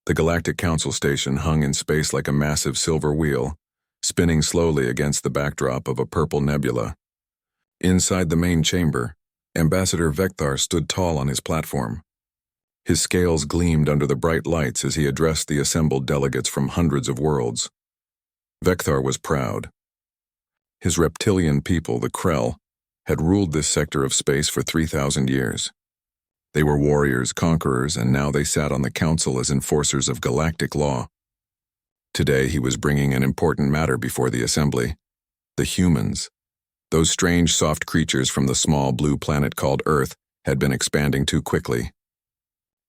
The Galactic Council station hung in space like a massive silver wheel, spinning slowly against the backdrop of a purple nebula. Inside the main chamber, Ambassador Vecthar stood tall on his platform. His scales gleamed under the bright lights as he addressed the assembled delegates from hundreds of worlds. Vecthar was proud. His reptilian people, the Krell, had ruled this sector of space for 3,000 years. They were warriors, conquerors, and now they sat on the council as enforcers of galactic law. Today he was bringing an important matter before the assembly. The humans, those strange soft creatures from the small blue planet called Earth, had been expanding too quickly.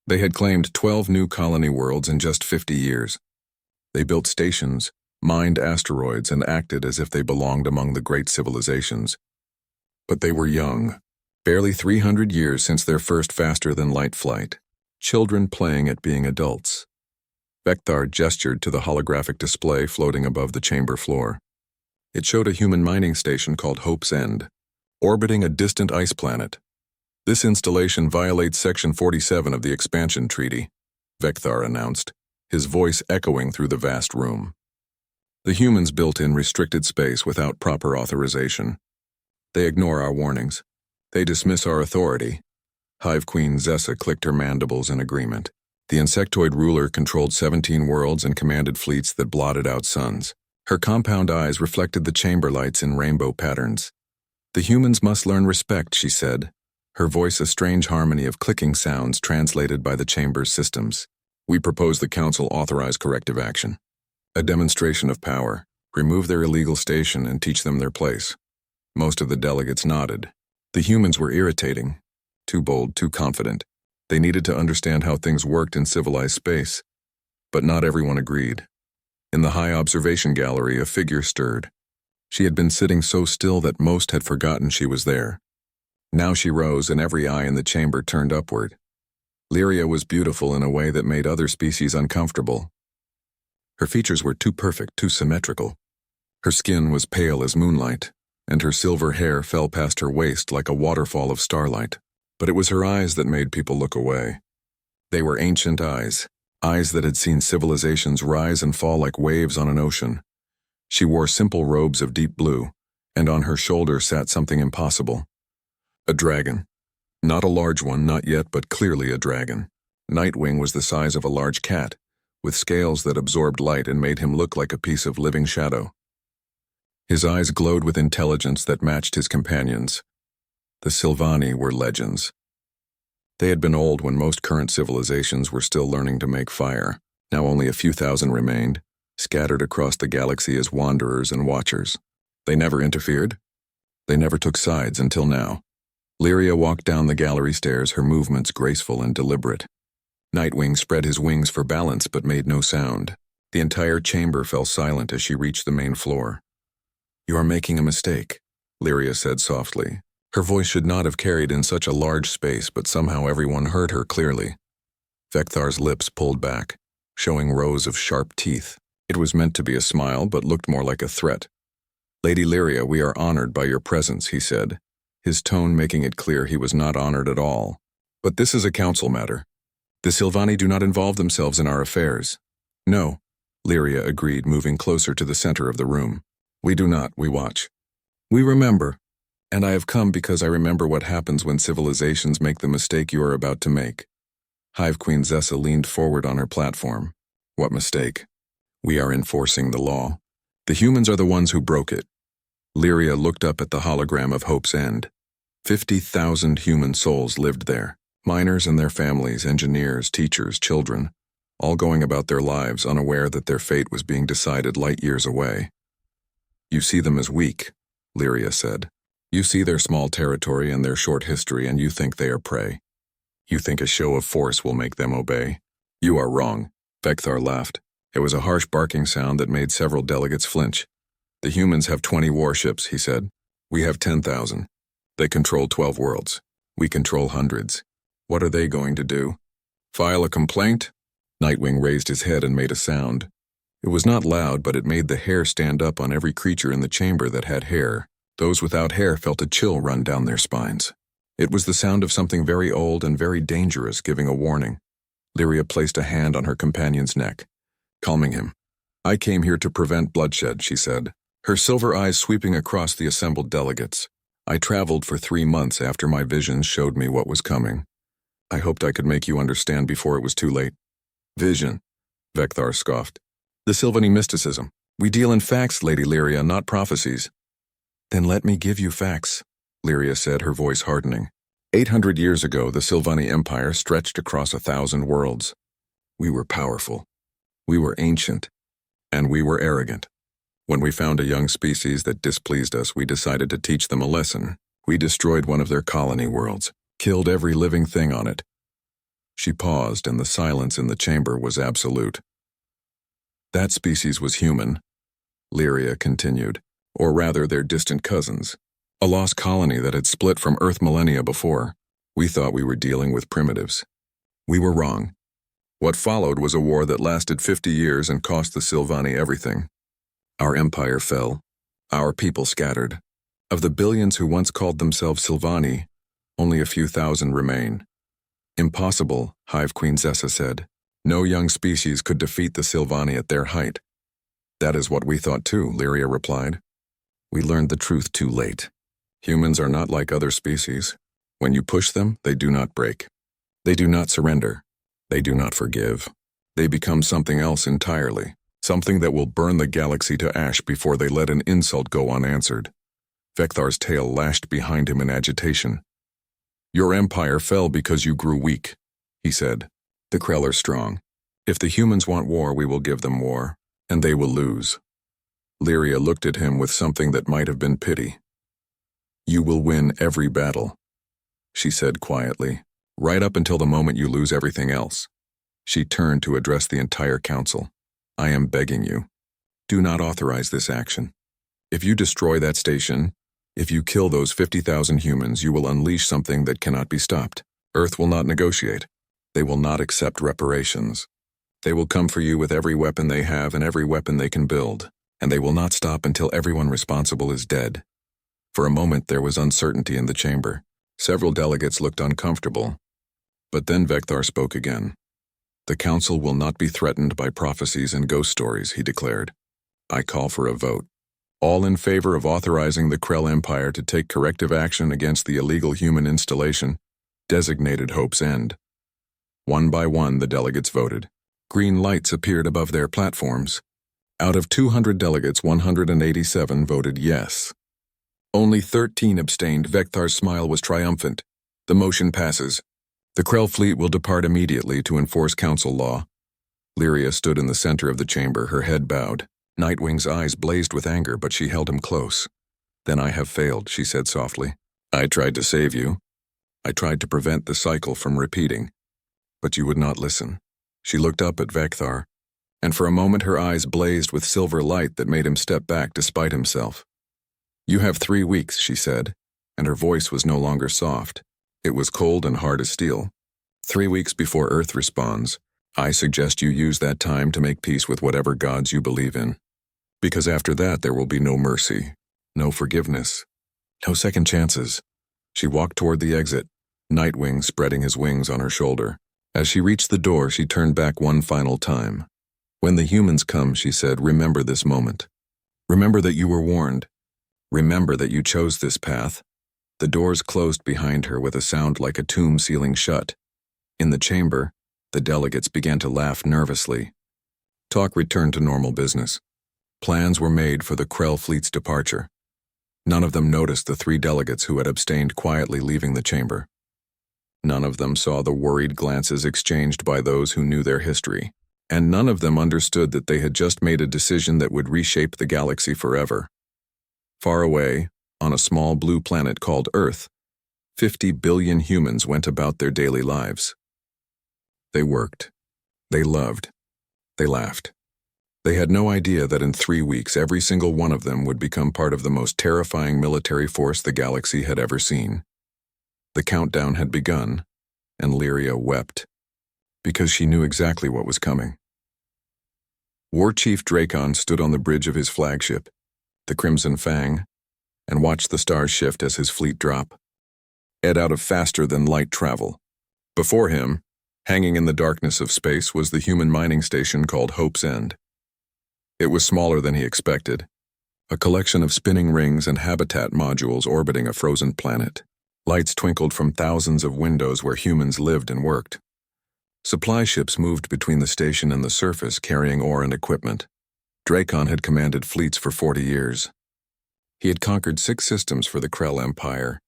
They had claimed 12 new colony worlds in just 50 years. They built stations, mined asteroids, and acted as if they belonged among the great civilizations. But they were young, barely 300 years since their first faster-than-light flight, children playing at being adults. Vecthar gestured to the holographic display floating above the chamber floor. It showed a human mining station called Hope's End, orbiting a distant ice planet. This installation violates Section 47 of the Expansion Treaty, Vecthar announced, his voice echoing through the vast room. The humans built in restricted space without proper authorization. They ignore our warnings. They dismiss our authority. Hive Queen Zessa clicked her mandibles in agreement. The insectoid ruler controlled 17 worlds and commanded fleets that blotted out suns. Her compound eyes reflected the chamber lights in rainbow patterns. The humans must learn respect, she said, her voice a strange harmony of clicking sounds translated by the chamber's systems. We propose the council authorize corrective action. A demonstration of power. Remove their illegal station and teach them their place. Most of the delegates nodded. The humans were irritating. Too bold, too confident. They needed to understand how things worked in civilized space. But not everyone agreed. In the high observation gallery, a figure stirred. She had been sitting so still that most had forgotten she was there. Now she rose and every eye in the chamber turned upward. Lyria was beautiful in a way that made other species uncomfortable. Her features were too perfect, too symmetrical. Her skin was pale as moonlight, and her silver hair fell past her waist like a waterfall of starlight. But it was her eyes that made people look away. They were ancient eyes, eyes that had seen civilizations rise and fall like waves on an ocean. She wore simple robes of deep blue, and on her shoulder sat something impossible. A dragon. Not a large one, not yet, but clearly a dragon. Nightwing was the size of a large cat, with scales that absorbed light and made him look like a piece of living shadow. His eyes glowed with intelligence that matched his companions. The Sylvani were legends. They had been old when most current civilizations were still learning to make fire. Now only a few thousand remained, scattered across the galaxy as wanderers and watchers. They never interfered. They never took sides until now. Lyria walked down the gallery stairs, her movements graceful and deliberate. Nightwing spread his wings for balance but made no sound. The entire chamber fell silent as she reached the main floor. "You are making a mistake," Lyria said softly. Her voice should not have carried in such a large space, but somehow everyone heard her clearly. Vecthar's lips pulled back, showing rows of sharp teeth. It was meant to be a smile, but looked more like a threat. "Lady Lyria, we are honored by your presence," he said, his tone making it clear he was not honored at all. "But this is a council matter. The Sylvani do not involve themselves in our affairs." "No," Lyria agreed, moving closer to the center of the room. "We do not, we watch. We remember. And I have come because I remember what happens when civilizations make the mistake you are about to make." Hive Queen Zessa leaned forward on her platform. "What mistake?" "We are enforcing the law. The humans are the ones who broke it." Lyria looked up at the hologram of Hope's End. 50,000 human souls lived there. Miners and their families, engineers, teachers, children, all going about their lives unaware that their fate was being decided light years away. "You see them as weak," Lyria said. "You see their small territory and their short history, and you think they are prey. You think a show of force will make them obey. You are wrong." Vecthar laughed. It was a harsh barking sound that made several delegates flinch. "The humans have 20 warships," he said. "We have 10,000. They control 12 worlds. We control hundreds. What are they going to do? File a complaint?" Nightwing raised his head and made a sound. It was not loud, but it made the hair stand up on every creature in the chamber that had hair. Those without hair felt a chill run down their spines. It was the sound of something very old and very dangerous giving a warning. Lyria placed a hand on her companion's neck, calming him. I came here to prevent bloodshed, she said, her silver eyes sweeping across the assembled delegates. I traveled for 3 months after my visions showed me what was coming. I hoped I could make you understand before it was too late. Vision, Vecthar scoffed. The Sylvani mysticism. We deal in facts, Lady Lyria, not prophecies. Then let me give you facts, Lyria said, her voice hardening. 800 years ago, the Sylvani Empire stretched across 1,000 worlds. We were powerful. We were ancient. And we were arrogant. When we found a young species that displeased us, we decided to teach them a lesson. We destroyed one of their colony worlds, killed every living thing on it. She paused, and the silence in the chamber was absolute. That species was human, Lyria continued, or rather their distant cousins, a lost colony that had split from Earth millennia before. We thought we were dealing with primitives. We were wrong. What followed was a war that lasted 50 years and cost the Sylvani everything. Our empire fell. Our people scattered. Of the billions who once called themselves Sylvani, only a few thousand remain. Impossible, Hive Queen Zessa said. No young species could defeat the Sylvani at their height. That is what we thought too, Lyria replied. We learned the truth too late. Humans are not like other species. When you push them, they do not break. They do not surrender. They do not forgive. They become something else entirely. Something that will burn the galaxy to ash before they let an insult go unanswered. Vecthar's tail lashed behind him in agitation. Your empire fell because you grew weak, he said. The Krell are strong. If the humans want war, we will give them war, and they will lose. Lyria looked at him with something that might have been pity. You will win every battle, she said quietly, right up until the moment you lose everything else. She turned to address the entire council. I am begging you. Do not authorize this action. If you destroy that station, if you kill those 50,000 humans, you will unleash something that cannot be stopped. Earth will not negotiate. They will not accept reparations. They will come for you with every weapon they have and every weapon they can build, and they will not stop until everyone responsible is dead. For a moment there was uncertainty in the chamber. Several delegates looked uncomfortable. But then Vecthar spoke again. The council will not be threatened by prophecies and ghost stories, he declared. I call for a vote. All in favor of authorizing the Krell Empire to take corrective action against the illegal human installation, designated Hope's End. One by one, the delegates voted. Green lights appeared above their platforms. Out of 200 delegates, 187 voted yes. Only 13 abstained. Vecthar's smile was triumphant. The motion passes. The Krell fleet will depart immediately to enforce council law. Lyria stood in the center of the chamber, her head bowed. Nightwing's eyes blazed with anger, but she held him close. Then I have failed, she said softly. I tried to save you. I tried to prevent the cycle from repeating. But you would not listen. She looked up at Vecthar, and for a moment her eyes blazed with silver light that made him step back despite himself. You have 3 weeks, she said, and her voice was no longer soft. It was cold and hard as steel. 3 weeks before Earth responds, I suggest you use that time to make peace with whatever gods you believe in. Because after that there will be no mercy, no forgiveness, no second chances. She walked toward the exit, Nightwing spreading his wings on her shoulder. As she reached the door, she turned back one final time. When the humans come, she said, remember this moment. Remember that you were warned. Remember that you chose this path. The doors closed behind her with a sound like a tomb sealing shut. In the chamber, the delegates began to laugh nervously. Talk returned to normal business. Plans were made for the Krell fleet's departure. None of them noticed the 3 delegates who had abstained quietly leaving the chamber. None of them saw the worried glances exchanged by those who knew their history, and none of them understood that they had just made a decision that would reshape the galaxy forever. Far away, on a small blue planet called Earth, 50 billion humans went about their daily lives. They worked. They loved. They laughed. They had no idea that in 3 weeks every single one of them would become part of the most terrifying military force the galaxy had ever seen. The countdown had begun, and Lyria wept, because she knew exactly what was coming. War Chief Dracon stood on the bridge of his flagship, the Crimson Fang, and watched the stars shift as his fleet drop, ed out of faster-than-light travel. Before him, Hanging in the darkness of space was the human mining station called Hope's End. It was smaller than he expected, a collection of spinning rings and habitat modules orbiting a frozen planet. Lights twinkled from thousands of windows where humans lived and worked. Supply ships moved between the station and the surface carrying ore and equipment. Dracon had commanded fleets for 40 years. He had conquered 6 systems for the Krell Empire.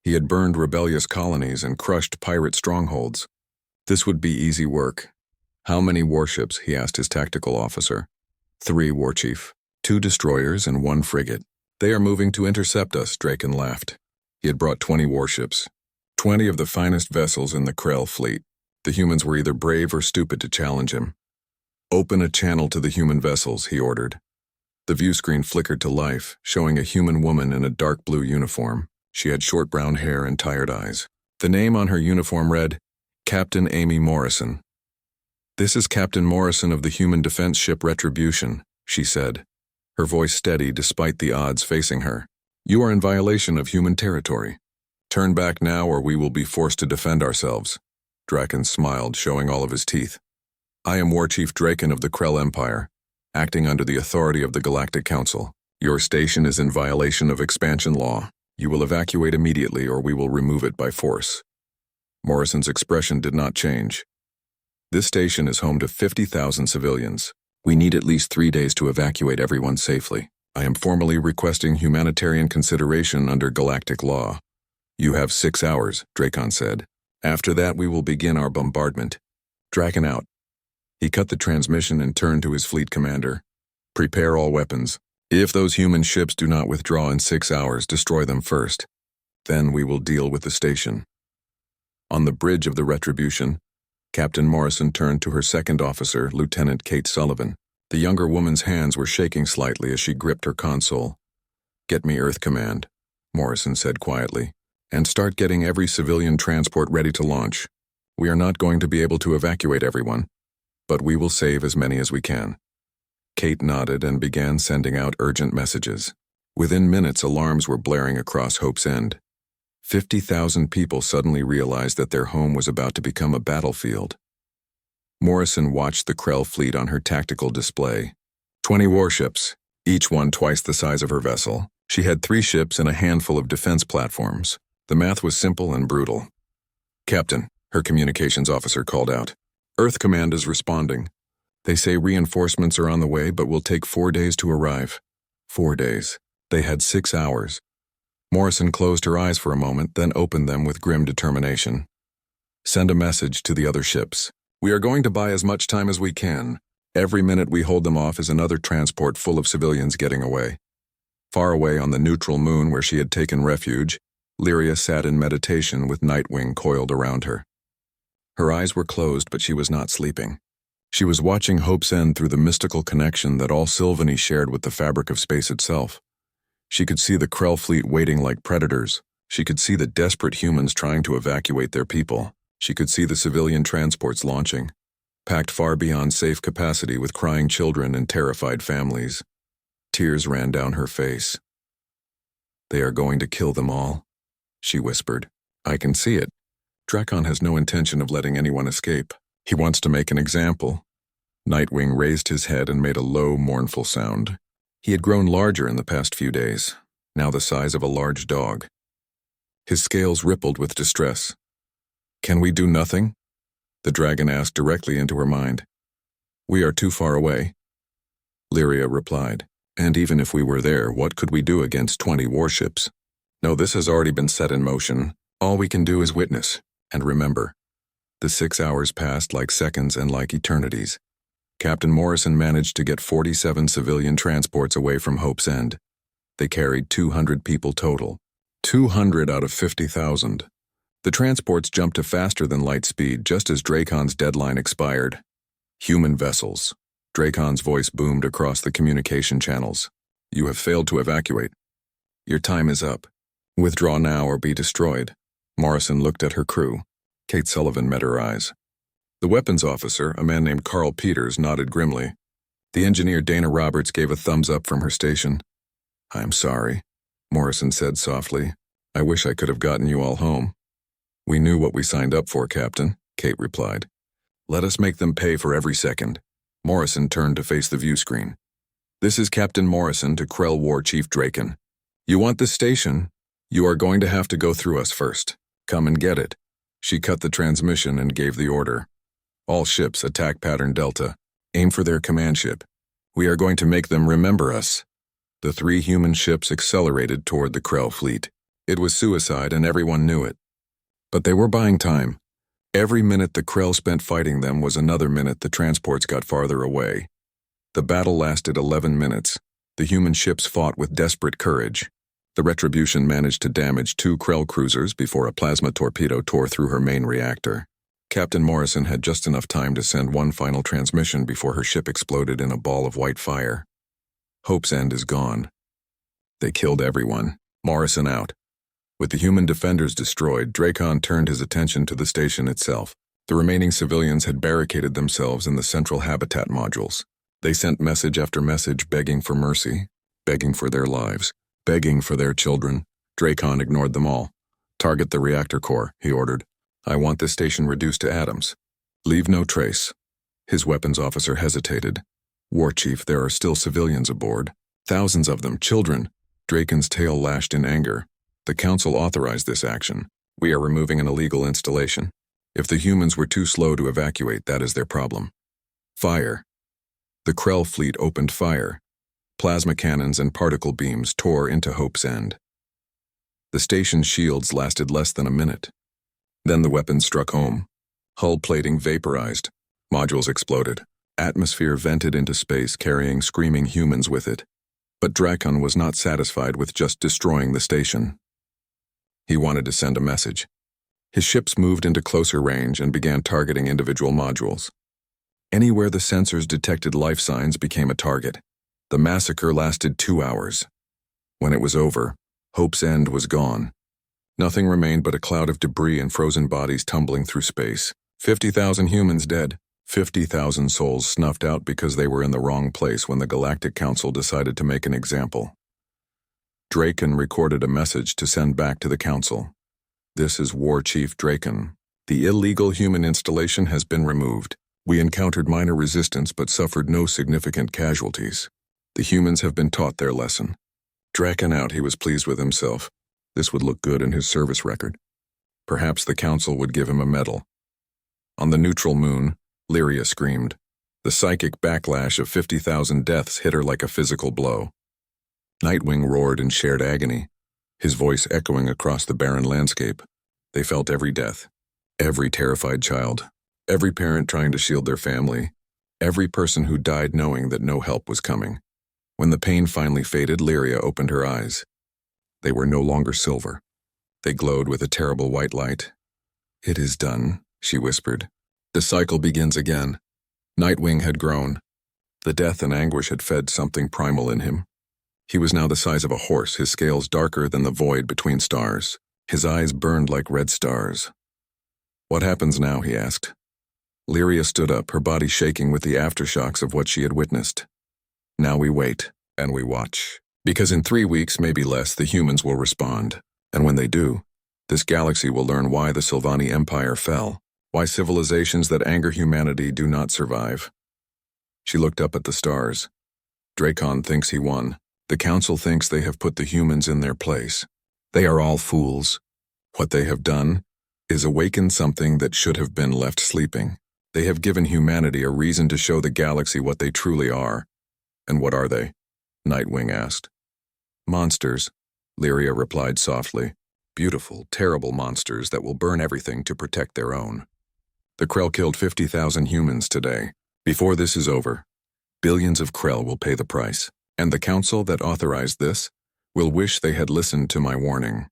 He had burned rebellious colonies and crushed pirate strongholds. This would be easy work. How many warships? He asked his tactical officer. 3, Warchief. 2 destroyers and 1 frigate. They are moving to intercept us, Dracon laughed. He had brought 20 warships. 20 of the finest vessels in the Krell fleet. The humans were either brave or stupid to challenge him. Open a channel to the human vessels, he ordered. The view screen flickered to life, showing a human woman in a dark blue uniform. She had short brown hair and tired eyes. The name on her uniform read, Captain Amy Morrison. "This is Captain Morrison of the human defense ship Retribution," she said, her voice steady despite the odds facing her. "You are in violation of human territory. Turn back now or we will be forced to defend ourselves." Dracon smiled, showing all of his teeth. "I am Warchief Dracon of the Krell Empire, acting under the authority of the Galactic Council. Your station is in violation of expansion law. You will evacuate immediately or we will remove it by force." Morrison's expression did not change. "This station is home to 50,000 civilians. We need at least 3 days to evacuate everyone safely. I am formally requesting humanitarian consideration under galactic law." "You have 6 hours," Dracon said. "After that we will begin our bombardment. Dracon out." He cut the transmission and turned to his fleet commander. "Prepare all weapons. If those human ships do not withdraw in 6 hours, destroy them first. Then we will deal with the station." On the bridge of the Retribution, Captain Morrison turned to her second officer, Lieutenant Kate Sullivan. The younger woman's hands were shaking slightly as she gripped her console. "Get me Earth Command," Morrison said quietly, "and start getting every civilian transport ready to launch. We are not going to be able to evacuate everyone, but we will save as many as we can." Kate nodded and began sending out urgent messages. Within minutes, alarms were blaring across Hope's End. 50,000 people suddenly realized that their home was about to become a battlefield. Morrison watched the Krell fleet on her tactical display. 20 warships, each one twice the size of her vessel. She had 3 ships and a handful of defense platforms. The math was simple and brutal. "Captain," her communications officer called out. "Earth Command is responding. They say reinforcements are on the way but will take 4 days to arrive." 4 days. They had 6 hours. Morrison closed her eyes for a moment, then opened them with grim determination. "Send a message to the other ships. We are going to buy as much time as we can. Every minute we hold them off is another transport full of civilians getting away." Far away on the neutral moon where she had taken refuge, Lyria sat in meditation with Nightwing coiled around her. Her eyes were closed, but she was not sleeping. She was watching Hope's End through the mystical connection that all Sylvany shared with the fabric of space itself. She could see the Krell fleet waiting like predators. She could see the desperate humans trying to evacuate their people. She could see the civilian transports launching, packed far beyond safe capacity with crying children and terrified families. Tears ran down her face. "They are going to kill them all," she whispered. "I can see it. Dracon has no intention of letting anyone escape. He wants to make an example." Nightwing raised his head and made a low, mournful sound. He had grown larger in the past few days, now the size of a large dog. His scales rippled with distress. "Can we do nothing?" the dragon asked directly into her mind. "We are too far away," Lyria replied. "And even if we were there, what could we do against 20 warships? No, this has already been set in motion. All we can do is witness, and remember." The 6 hours passed like seconds and like eternities. Captain Morrison managed to get 47 civilian transports away from Hope's End. They carried 200 people total. 200 out of 50,000. The transports jumped to faster than light speed just as Dracon's deadline expired. "Human vessels." Dracon's voice boomed across the communication channels. "You have failed to evacuate. Your time is up. Withdraw now or be destroyed." Morrison looked at her crew. Kate Sullivan met her eyes. The weapons officer, a man named Carl Peters, nodded grimly. The engineer Dana Roberts gave a thumbs up from her station. "I'm sorry," Morrison said softly. "I wish I could have gotten you all home." "We knew what we signed up for, Captain," Kate replied. Let us make them pay for every second. Morrison turned to face the view screen. This is Captain Morrison to Krell War Chief Draken. You want this station? You are going to have to go through us first. Come and get it. She cut the transmission and gave the order. All ships attack pattern Delta. Aim for their command ship. We are going to make them remember us. The 3 human ships accelerated toward the Krell fleet. It was suicide and everyone knew it. But they were buying time. Every minute the Krell spent fighting them was another minute the transports got farther away. The battle lasted 11 minutes. The human ships fought with desperate courage. The Retribution managed to damage 2 Krell cruisers before a plasma torpedo tore through her main reactor. Captain Morrison had just enough time to send one final transmission before her ship exploded in a ball of white fire. Hope's End is gone. They killed everyone. Morrison out. With the human defenders destroyed, Dracon turned his attention to the station itself. The remaining civilians had barricaded themselves in the central habitat modules. They sent message after message begging for mercy, begging for their lives, begging for their children. Dracon ignored them all. Target the reactor core, he ordered. I want this station reduced to atoms. Leave no trace. His weapons officer hesitated. War Chief, there are still civilians aboard. Thousands of them, children. Dracon's tail lashed in anger. The Council authorized this action. We are removing an illegal installation. If the humans were too slow to evacuate, that is their problem. Fire. The Krell fleet opened fire. Plasma cannons and particle beams tore into Hope's End. The station's shields lasted less than a minute. Then the weapons struck home. Hull plating vaporized. Modules exploded. Atmosphere vented into space, carrying screaming humans with it. But Dracon was not satisfied with just destroying the station. He wanted to send a message. His ships moved into closer range and began targeting individual modules. Anywhere the sensors detected life signs became a target. The massacre lasted 2 hours. When it was over, Hope's End was gone. Nothing remained but a cloud of debris and frozen bodies tumbling through space. 50,000 humans dead. 50,000 souls snuffed out because they were in the wrong place when the Galactic Council decided to make an example. Dracon recorded a message to send back to the Council. This is War Chief Dracon. The illegal human installation has been removed. We encountered minor resistance but suffered no significant casualties. The humans have been taught their lesson. Dracon out, he was pleased with himself. This would look good in his service record. Perhaps the Council would give him a medal. On the neutral moon, Lyria screamed. The psychic backlash of 50,000 deaths hit her like a physical blow. Nightwing roared in shared agony, his voice echoing across the barren landscape. They felt every death, every terrified child, every parent trying to shield their family, every person who died knowing that no help was coming. When the pain finally faded, Lyria opened her eyes. They were no longer silver. They glowed with a terrible white light. It is done, she whispered. The cycle begins again. Nightwing had grown. The death and anguish had fed something primal in him. He was now the size of a horse, his scales darker than the void between stars. His eyes burned like red stars. What happens now, he asked. Lyria stood up, her body shaking with the aftershocks of what she had witnessed. Now we wait, and we watch. Because in 3 weeks, maybe less, the humans will respond. And when they do, this galaxy will learn why the Sylvani Empire fell, why civilizations that anger humanity do not survive. She looked up at the stars. Dracon thinks he won. The Council thinks they have put the humans in their place. They are all fools. What they have done is awaken something that should have been left sleeping. They have given humanity a reason to show the galaxy what they truly are. And what are they? Nightwing asked. Monsters, Lyria replied softly. Beautiful, terrible monsters that will burn everything to protect their own. The Krell killed 50,000 humans today. Before this is over, billions of Krell will pay the price. And the Council that authorized this will wish they had listened to my warning.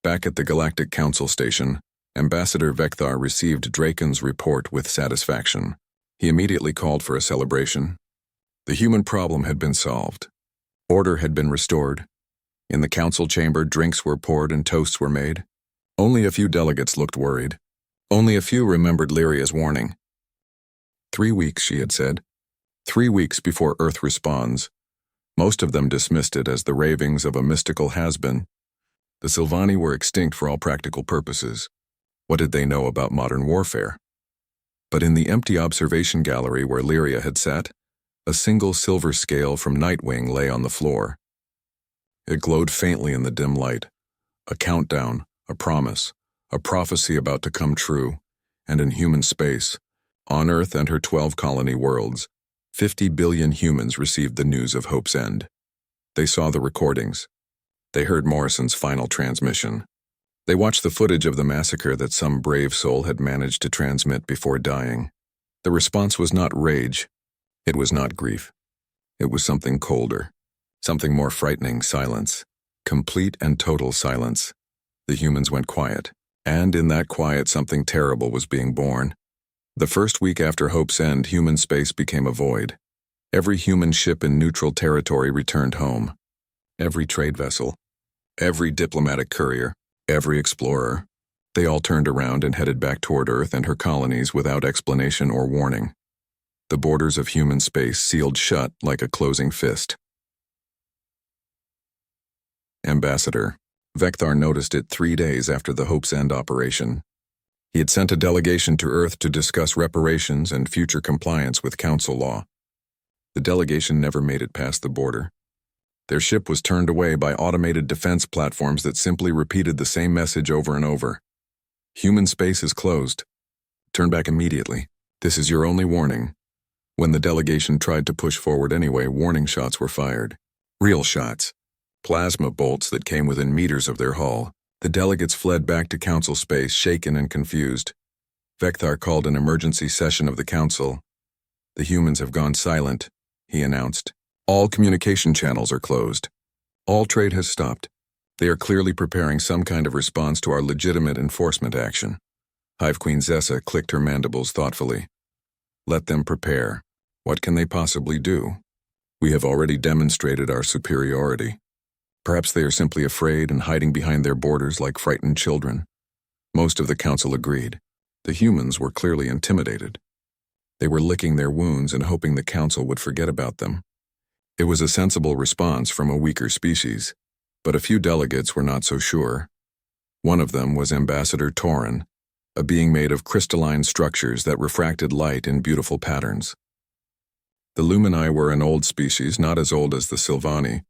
Back at the Galactic Council station, Ambassador Vecthar received Dracon's report with satisfaction. He immediately called for a celebration. The human problem had been solved. Order had been restored. In the council chamber, drinks were poured and toasts were made. Only a few delegates looked worried. Only a few remembered Lyria's warning. 3 weeks, she had said. 3 weeks before Earth responds. Most of them dismissed it as the ravings of a mystical has-been. The Sylvani were extinct for all practical purposes. What did they know about modern warfare? But in the empty observation gallery where Lyria had sat, a single silver scale from Nightwing lay on the floor. It glowed faintly in the dim light. A countdown, a promise, a prophecy about to come true, and in human space, on Earth and her 12 colony worlds, 50 billion humans received the news of Hope's End. They saw the recordings. They heard Morrison's final transmission. They watched the footage of the massacre that some brave soul had managed to transmit before dying. The response was not rage. It was not grief. It was something colder, something more frightening: silence. Complete and total silence. The humans went quiet, and in that quiet something terrible was being born. The first week after Hope's End, human space became a void. Every human ship in neutral territory returned home. Every trade vessel, every diplomatic courier, every explorer. They all turned around and headed back toward Earth and her colonies without explanation or warning. The borders of human space sealed shut like a closing fist. Ambassador Vecthar noticed it 3 days after the Hope's End operation. He had sent a delegation to Earth to discuss reparations and future compliance with Council law. The delegation never made it past the border. Their ship was turned away by automated defense platforms that simply repeated the same message over and over. Human space is closed. Turn back immediately. This is your only warning. When the delegation tried to push forward anyway, warning shots were fired. Real shots. Plasma bolts that came within meters of their hull. The delegates fled back to Council space, shaken and confused. Vecthar called an emergency session of the Council. The humans have gone silent, he announced. All communication channels are closed. All trade has stopped. They are clearly preparing some kind of response to our legitimate enforcement action. Hive Queen Zessa clicked her mandibles thoughtfully. Let them prepare. What can they possibly do? We have already demonstrated our superiority. Perhaps they are simply afraid and hiding behind their borders like frightened children. Most of the Council agreed. The humans were clearly intimidated. They were licking their wounds and hoping the Council would forget about them. It was a sensible response from a weaker species, but a few delegates were not so sure. One of them was Ambassador Tauren, a being made of crystalline structures that refracted light in beautiful patterns. The Lumini were an old species, not as old as the Sylvani,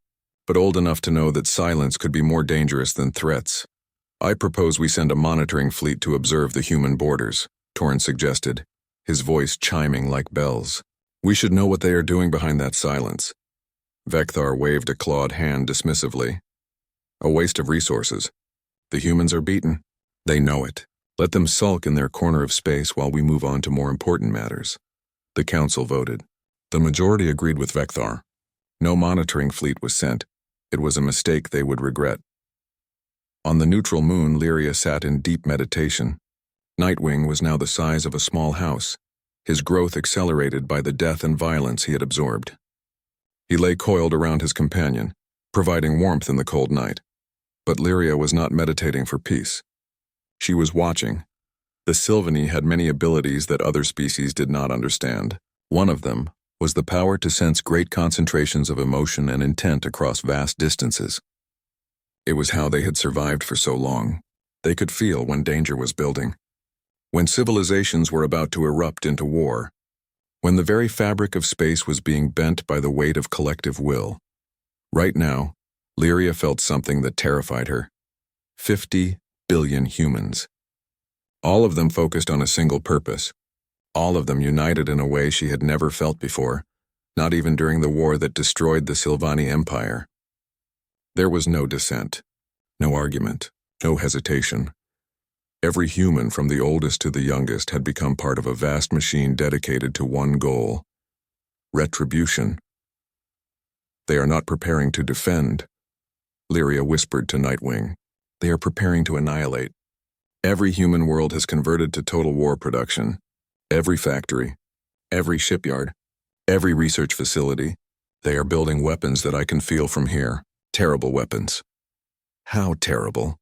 but old enough to know that silence could be more dangerous than threats. I propose we send a monitoring fleet to observe the human borders, Tauren suggested, his voice chiming like bells. We should know what they are doing behind that silence. Vecthar waved a clawed hand dismissively. A waste of resources. The humans are beaten. They know it. Let them sulk in their corner of space while we move on to more important matters. The Council voted. The majority agreed with Vecthar. No monitoring fleet was sent. It was a mistake they would regret. On the neutral moon, Lyria sat in deep meditation. Nightwing was now the size of a small house, his growth accelerated by the death and violence he had absorbed. He lay coiled around his companion, providing warmth in the cold night. But Lyria was not meditating for peace. She was watching. The Sylvani had many abilities that other species did not understand. One of them was the power to sense great concentrations of emotion and intent across vast distances. It was how they had survived for so long. They could feel when danger was building, when civilizations were about to erupt into war, when the very fabric of space was being bent by the weight of collective will. Right now, Lyria felt something that terrified her. 50 billion humans. All of them focused on a single purpose. All of them united in a way she had never felt before, not even during the war that destroyed the Sylvani Empire. There was no dissent, no argument, no hesitation. Every human, from the oldest to the youngest, had become part of a vast machine dedicated to one goal: retribution. They are not preparing to defend, Lyria whispered to Nightwing. They are preparing to annihilate. Every human world has converted to total war production. Every factory, every shipyard, every research facility. They are building weapons that I can feel from here. Terrible weapons. How terrible?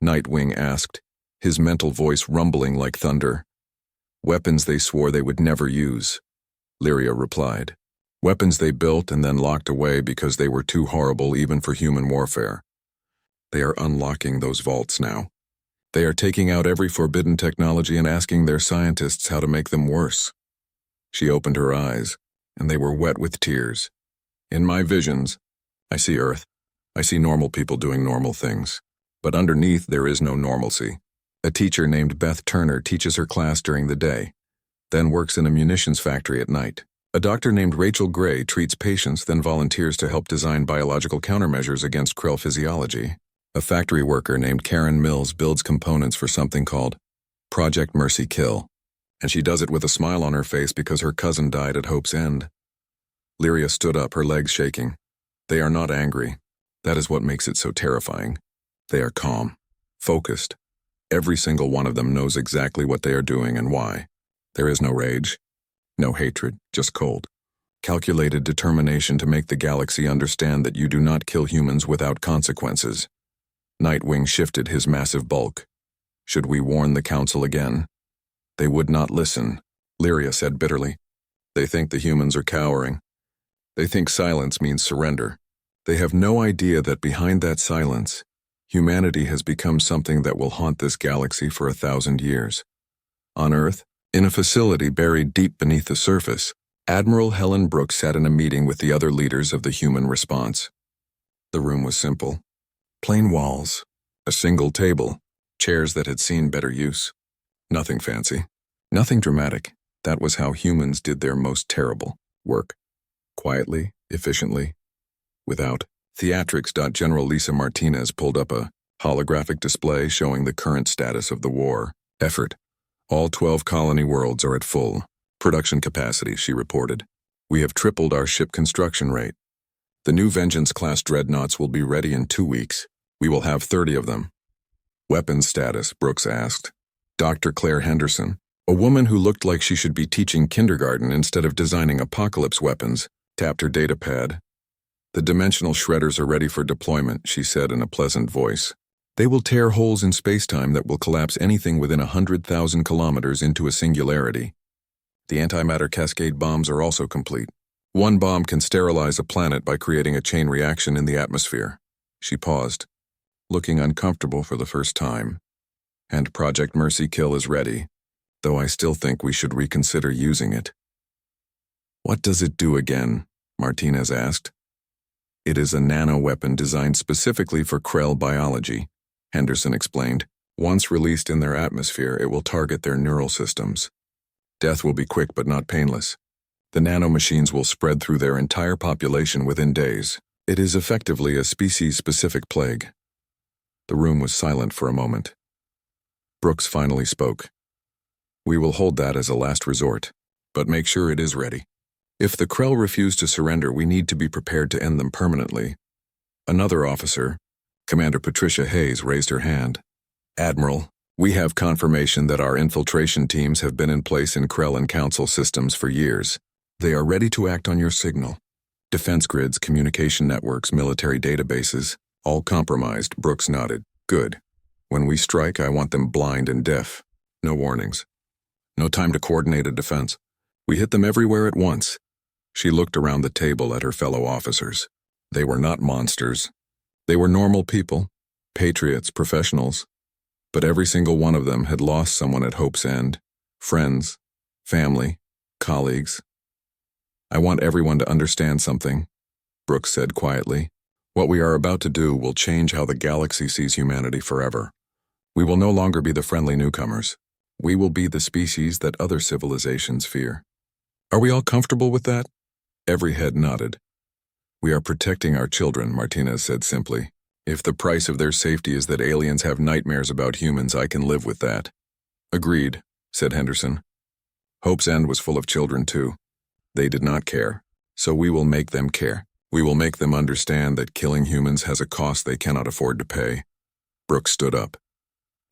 Nightwing asked, his mental voice rumbling like thunder. Weapons they swore they would never use, Lyria replied. Weapons they built and then locked away because they were too horrible even for human warfare. They are unlocking those vaults now. They are taking out every forbidden technology and asking their scientists how to make them worse. She opened her eyes, and they were wet with tears. In my visions, I see Earth. I see normal people doing normal things. But underneath there is no normalcy. A teacher named Beth Turner teaches her class during the day, then works in a munitions factory at night. A doctor named Rachel Gray treats patients, then volunteers to help design biological countermeasures against krill physiology. A factory worker named Karen Mills builds components for something called Project Mercy Kill, and she does it with a smile on her face because her cousin died at Hope's End. Lyria stood up, her legs shaking. They are not angry. That is what makes it so terrifying. They are calm, focused. Every single one of them knows exactly what they are doing and why. There is no rage, no hatred, just cold, calculated determination to make the galaxy understand that you do not kill humans without consequences. Nightwing shifted his massive bulk. Should we warn the Council again? They would not listen, Lyria said bitterly. They think the humans are cowering. They think silence means surrender. They have no idea that behind that silence, humanity has become something that will haunt this galaxy for 1,000 years. On Earth, in a facility buried deep beneath the surface, Admiral Helen Brooks sat in a meeting with the other leaders of the human response. The room was simple. Plain walls, a single table, chairs that had seen better use. Nothing fancy, nothing dramatic. That was how humans did their most terrible work. Quietly, efficiently, without theatrics. General Lisa Martinez pulled up a holographic display showing the current status of the war effort. All 12 colony worlds are at full production capacity, she reported. We have tripled our ship construction rate. The new Vengeance-class dreadnoughts will be ready in 2 weeks. We will have 30 of them. Weapons status, Brooks asked. Dr. Claire Henderson, a woman who looked like she should be teaching kindergarten instead of designing apocalypse weapons, tapped her datapad. The dimensional shredders are ready for deployment, she said in a pleasant voice. They will tear holes in space-time that will collapse anything within 100,000 kilometers into a singularity. The antimatter cascade bombs are also complete. One bomb can sterilize a planet by creating a chain reaction in the atmosphere. She paused, looking uncomfortable for the first time. And Project Mercy Kill is ready, though I still think we should reconsider using it. What does it do again? Martinez asked. It is a nano-weapon designed specifically for krill biology, Henderson explained. Once released in their atmosphere, it will target their neural systems. Death will be quick but not painless. The nanomachines will spread through their entire population within days. It is effectively a species-specific plague. The room was silent for a moment. Brooks finally spoke. We will hold that as a last resort, but make sure it is ready. If the Krell refuse to surrender, we need to be prepared to end them permanently. Another officer, Commander Patricia Hayes, raised her hand. Admiral, we have confirmation that our infiltration teams have been in place in Krell and Council systems for years. They are ready to act on your signal. Defense grids, communication networks, military databases, all compromised, Brooks nodded. Good. When we strike, I want them blind and deaf. No warnings. No time to coordinate a defense. We hit them everywhere at once. She looked around the table at her fellow officers. They were not monsters. They were normal people, patriots, professionals. But every single one of them had lost someone at Hope's End. Friends, family, colleagues. I want everyone to understand something, Brooks said quietly. What we are about to do will change how the galaxy sees humanity forever. We will no longer be the friendly newcomers. We will be the species that other civilizations fear. Are we all comfortable with that? Every head nodded. We are protecting our children, Martinez said simply. If the price of their safety is that aliens have nightmares about humans, I can live with that. Agreed, said Henderson. Hope's End was full of children too. They did not care, so we will make them care. We will make them understand that killing humans has a cost they cannot afford to pay. Brooks stood up.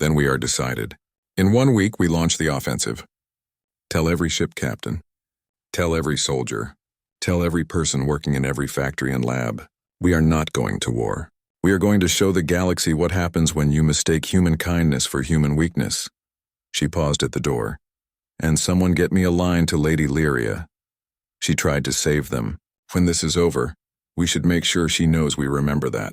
Then we are decided. In 1 week, we launch the offensive. Tell every ship captain. Tell every soldier. Tell every person working in every factory and lab. We are not going to war. We are going to show the galaxy what happens when you mistake human kindness for human weakness. She paused at the door. And someone get me a line to Lady Lyria. She tried to save them. When this is over, we should make sure she knows we remember that.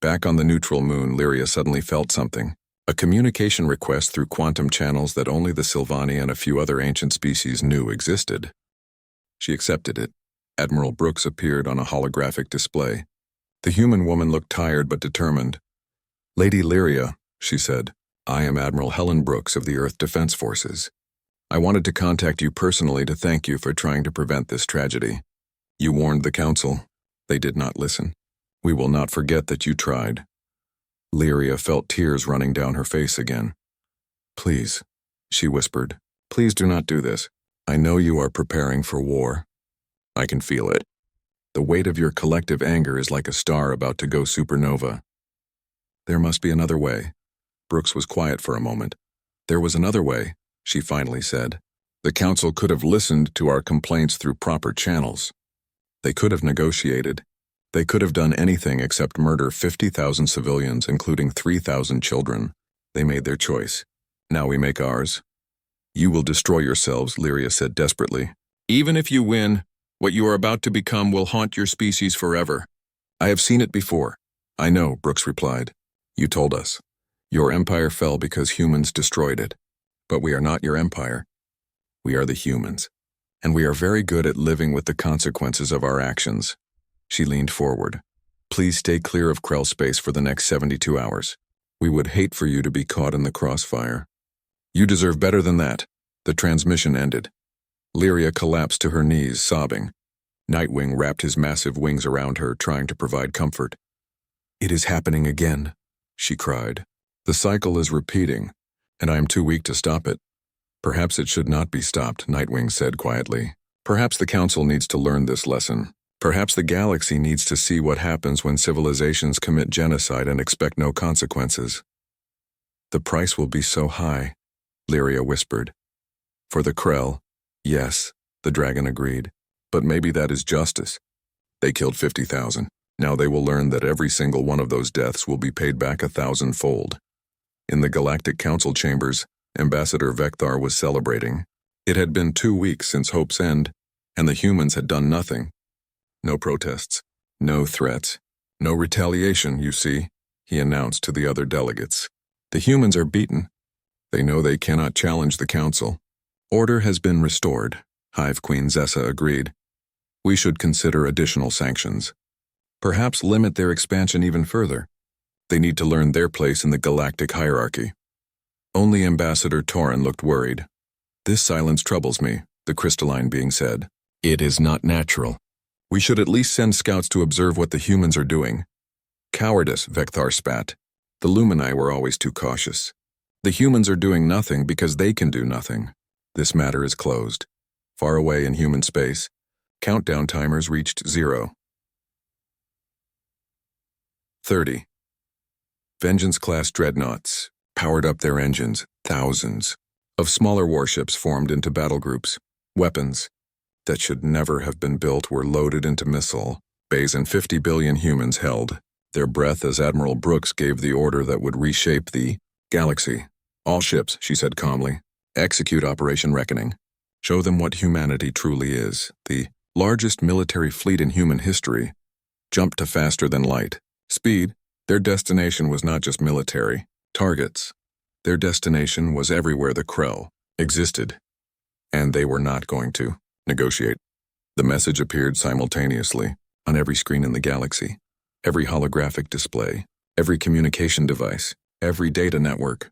Back on the neutral moon, Lyria suddenly felt something. A communication request through quantum channels that only the Sylvani and a few other ancient species knew existed. She accepted it. Admiral Brooks appeared on a holographic display. The human woman looked tired but determined. "Lady Lyria," she said, "I am Admiral Helen Brooks of the Earth Defense Forces. I wanted to contact you personally to thank you for trying to prevent this tragedy. You warned the Council. They did not listen. We will not forget that you tried." Lyria felt tears running down her face again. "Please," she whispered, "please do not do this. I know you are preparing for war. I can feel it. The weight of your collective anger is like a star about to go supernova. There must be another way." Brooks was quiet for a moment. "There was another way," she finally said. "The Council could have listened to our complaints through proper channels. They could have negotiated. They could have done anything except murder 50,000 civilians, including 3,000 children. They made their choice. Now we make ours." "You will destroy yourselves," Lyria said desperately. "Even if you win, what you are about to become will haunt your species forever." "I have seen it before." "I know," Brooks replied. "You told us. Your empire fell because humans destroyed it. But we are not your empire. We are the humans. And we are very good at living with the consequences of our actions." She leaned forward. "Please stay clear of Krell space for the next 72 hours. We would hate for you to be caught in the crossfire." "You deserve better than that." The transmission ended. Lyria collapsed to her knees, sobbing. Nightwing wrapped his massive wings around her, trying to provide comfort. "It is happening again," she cried. "The cycle is repeating, and I am too weak to stop it." "Perhaps it should not be stopped," Nightwing said quietly. "Perhaps the Council needs to learn this lesson. Perhaps the galaxy needs to see what happens when civilizations commit genocide and expect no consequences." "The price will be so high," Lyria whispered. "For the Krell, yes," the dragon agreed. "But maybe that is justice. They killed 50,000. Now they will learn that every single one of those deaths will be paid back 1,000-fold." In the Galactic Council chambers, Ambassador Vecthar was celebrating. It had been 2 weeks since Hope's End, and the humans had done nothing. "No protests, no threats, no retaliation, you see," he announced to the other delegates. "The humans are beaten. They know they cannot challenge the Council. Order has been restored," Hive Queen Zessa agreed. "We should consider additional sanctions. Perhaps limit their expansion even further. They need to learn their place in the galactic hierarchy." Only Ambassador Torin looked worried. "This silence troubles me," the crystalline being said. "It is not natural. We should at least send scouts to observe what the humans are doing." "Cowardice," Vecthar spat. "The Lumini were always too cautious. The humans are doing nothing because they can do nothing. This matter is closed." Far away in human space, countdown timers reached 0. 30. Vengeance-class dreadnoughts powered up their engines. Thousands of smaller warships formed into battle groups. Weapons that should never have been built were loaded into missile bays, and 50 billion humans held their breath as Admiral Brooks gave the order that would reshape the galaxy. "All ships," she said calmly, "execute Operation Reckoning. Show them what humanity truly is. The largest military fleet in human history jumped to faster than light speed. Their destination was not just military targets. Their destination was everywhere the Krell existed. And they were not going to negotiate." The message appeared simultaneously on every screen in the galaxy, every holographic display, every communication device, every data network.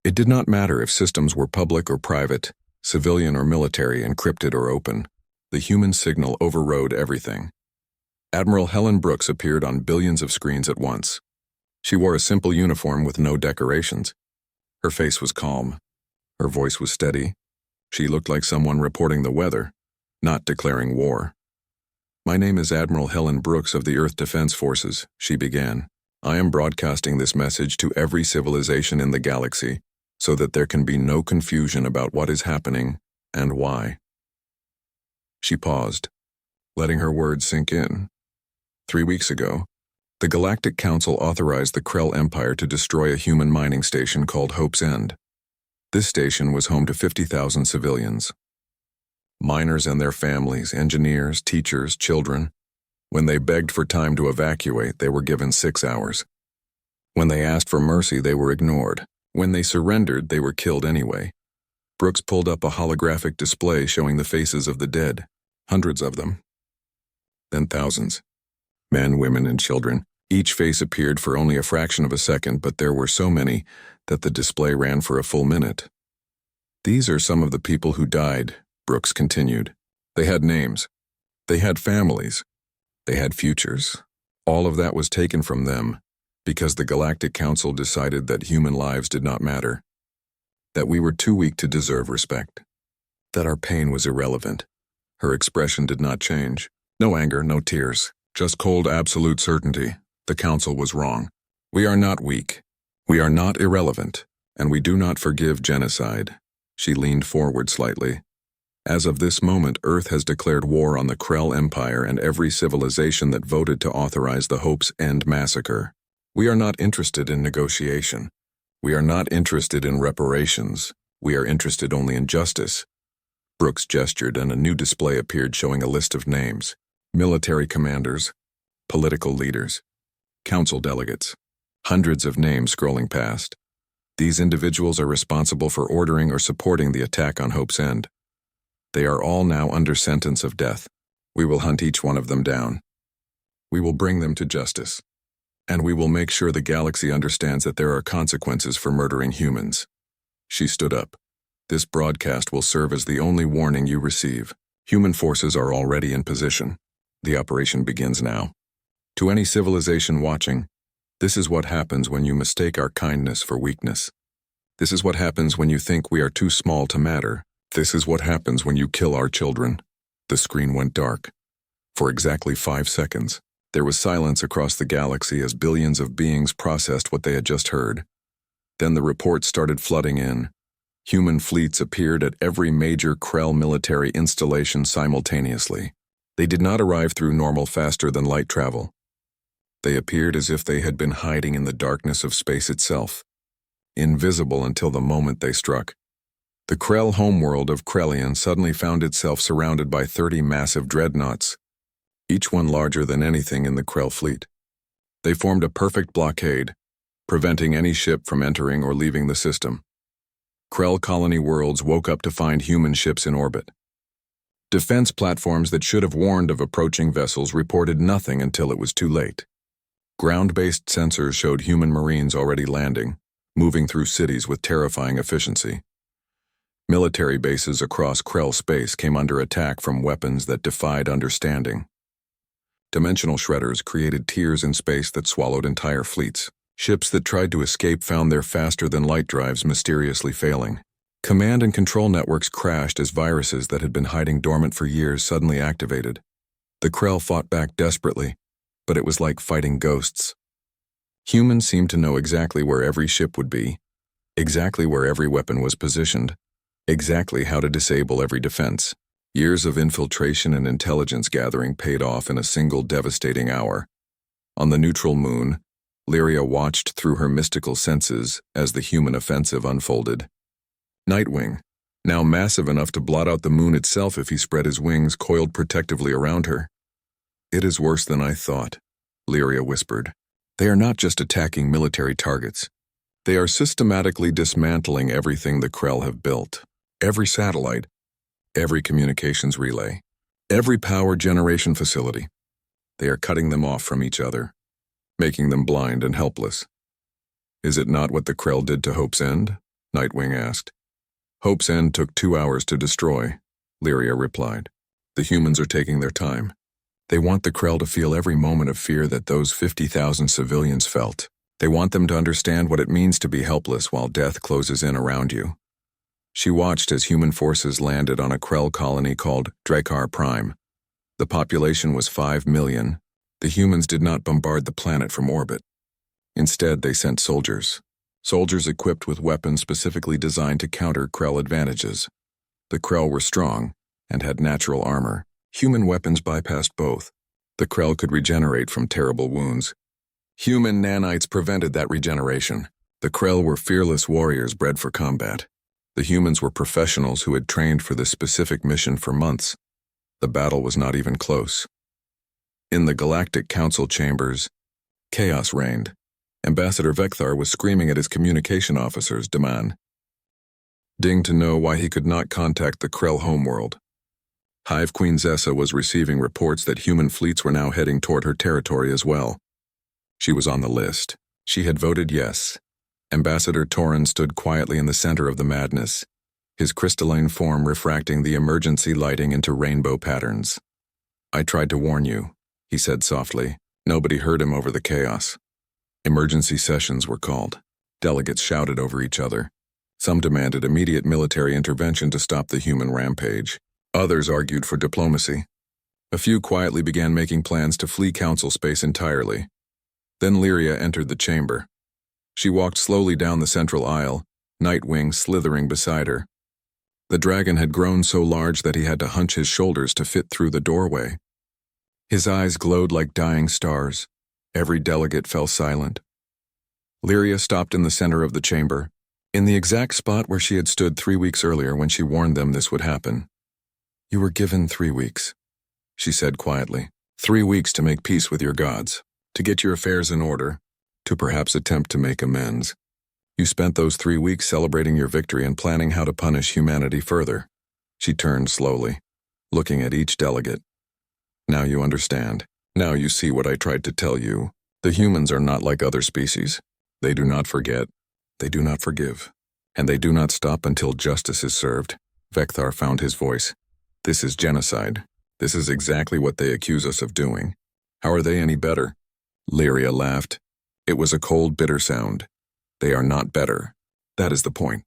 It did not matter if systems were public or private, civilian or military, encrypted or open. The human signal overrode everything. Admiral Helen Brooks appeared on billions of screens at once. She wore a simple uniform with no decorations. Her face was calm. Her voice was steady. She looked like someone reporting the weather, not declaring war. "My name is Admiral Helen Brooks of the Earth Defense Forces," she began. "I am broadcasting this message to every civilization in the galaxy so that there can be no confusion about what is happening and why." She paused, letting her words sink in. 3 weeks ago, the Galactic Council authorized the Krell Empire to destroy a human mining station called Hope's End. This station was home to 50,000 civilians. Miners and their families, engineers, teachers, children. When they begged for time to evacuate, they were given 6 hours. When they asked for mercy, they were ignored. When they surrendered, they were killed anyway. Brooks pulled up a holographic display showing the faces of the dead, hundreds of them. Then thousands. Men, women, and children. Each face appeared for only a fraction of a second, but there were so many that the display ran for a full minute. These are some of the people who died, Brooks continued. They had names. They had families. They had futures. All of that was taken from them because the Galactic Council decided that human lives did not matter, that we were too weak to deserve respect, that our pain was irrelevant. Her expression did not change. No anger, no tears, just cold absolute certainty. The Council was wrong. We are not weak. We are not irrelevant, and we do not forgive genocide. She leaned forward slightly. As of this moment, Earth has declared war on the Krell Empire and every civilization that voted to authorize the Hope's End massacre. We are not interested in negotiation. We are not interested in reparations. We are interested only in justice. Brooks gestured and a new display appeared showing a list of names. Military commanders, political leaders, council delegates. Hundreds of names scrolling past. These individuals are responsible for ordering or supporting the attack on Hope's End. They are all now under sentence of death. We will hunt each one of them down. We will bring them to justice. And we will make sure the galaxy understands that there are consequences for murdering humans. She stood up. This broadcast will serve as the only warning you receive. Human forces are already in position. The operation begins now. To any civilization watching, this is what happens when you mistake our kindness for weakness. This is what happens when you think we are too small to matter. This is what happens when you kill our children. The screen went dark. For exactly 5 seconds, there was silence across the galaxy as billions of beings processed what they had just heard. Then the reports started flooding in. Human fleets appeared at every major Krell military installation simultaneously. They did not arrive through normal faster-than-light travel. They appeared as if they had been hiding in the darkness of space itself, invisible until the moment they struck. The Krell homeworld of Krellian suddenly found itself surrounded by 30 massive dreadnoughts, each one larger than anything in the Krell fleet. They formed a perfect blockade, preventing any ship from entering or leaving the system. Krell colony worlds woke up to find human ships in orbit. Defense platforms that should have warned of approaching vessels reported nothing until it was too late. Ground-based sensors showed human marines already landing, moving through cities with terrifying efficiency. Military bases across Krell space came under attack from weapons that defied understanding. Dimensional shredders created tiers in space that swallowed entire fleets. Ships that tried to escape found their faster-than-light drives mysteriously failing. Command and control networks crashed as viruses that had been hiding dormant for years suddenly activated. The Krell fought back desperately, but it was like fighting ghosts. Humans seemed to know exactly where every ship would be, exactly where every weapon was positioned, exactly how to disable every defense. Years of infiltration and intelligence gathering paid off in a single devastating hour. On the neutral moon, Lyria watched through her mystical senses as the human offensive unfolded. Nightwing, now massive enough to blot out the moon itself if he spread his wings, coiled protectively around her. "It is worse than I thought," Lyria whispered. "They are not just attacking military targets. They are systematically dismantling everything the Krell have built. Every satellite, every communications relay, every power generation facility. They are cutting them off from each other, making them blind and helpless." "Is it not what the Krell did to Hope's End?" Nightwing asked. "Hope's End took 2 hours to destroy," Lyria replied. "The humans are taking their time. They want the Krell to feel every moment of fear that those 50,000 civilians felt. They want them to understand what it means to be helpless while death closes in around you." She watched as human forces landed on a Krell colony called Drakkar Prime. The population was 5 million. The humans did not bombard the planet from orbit. Instead, they sent soldiers. Soldiers equipped with weapons specifically designed to counter Krell advantages. The Krell were strong and had natural armor. Human weapons bypassed both. The Krell could regenerate from terrible wounds. Human nanites prevented that regeneration. The Krell were fearless warriors bred for combat. The humans were professionals who had trained for this specific mission for months. The battle was not even close. In the Galactic Council chambers, chaos reigned. Ambassador Vecthar was screaming at his communication officers, demanding to know why he could not contact the Krell homeworld. Hive Queen Zessa was receiving reports that human fleets were now heading toward her territory as well. She was on the list. She had voted yes. Ambassador Torin stood quietly in the center of the madness, his crystalline form refracting the emergency lighting into rainbow patterns. "I tried to warn you," he said softly. Nobody heard him over the chaos. Emergency sessions were called. Delegates shouted over each other. Some demanded immediate military intervention to stop the human rampage. Others argued for diplomacy. A few quietly began making plans to flee council space entirely. Then Lyria entered the chamber. She walked slowly down the central aisle, Nightwing slithering beside her. The dragon had grown so large that he had to hunch his shoulders to fit through the doorway. His eyes glowed like dying stars. Every delegate fell silent. Lyria stopped in the center of the chamber, in the exact spot where she had stood 3 weeks earlier when she warned them this would happen. "You were given 3 weeks," she said quietly. 3 weeks to make peace with your gods, to get your affairs in order, to perhaps attempt to make amends. You spent those 3 weeks celebrating your victory and planning how to punish humanity further. She turned slowly, looking at each delegate. "Now you understand. Now you see what I tried to tell you. The humans are not like other species. They do not forget. They do not forgive. And they do not stop until justice is served." Vecthar found his voice. "This is genocide. This is exactly what they accuse us of doing. How are they any better?" Lyria laughed. It was a cold, bitter sound. "They are not better. That is the point.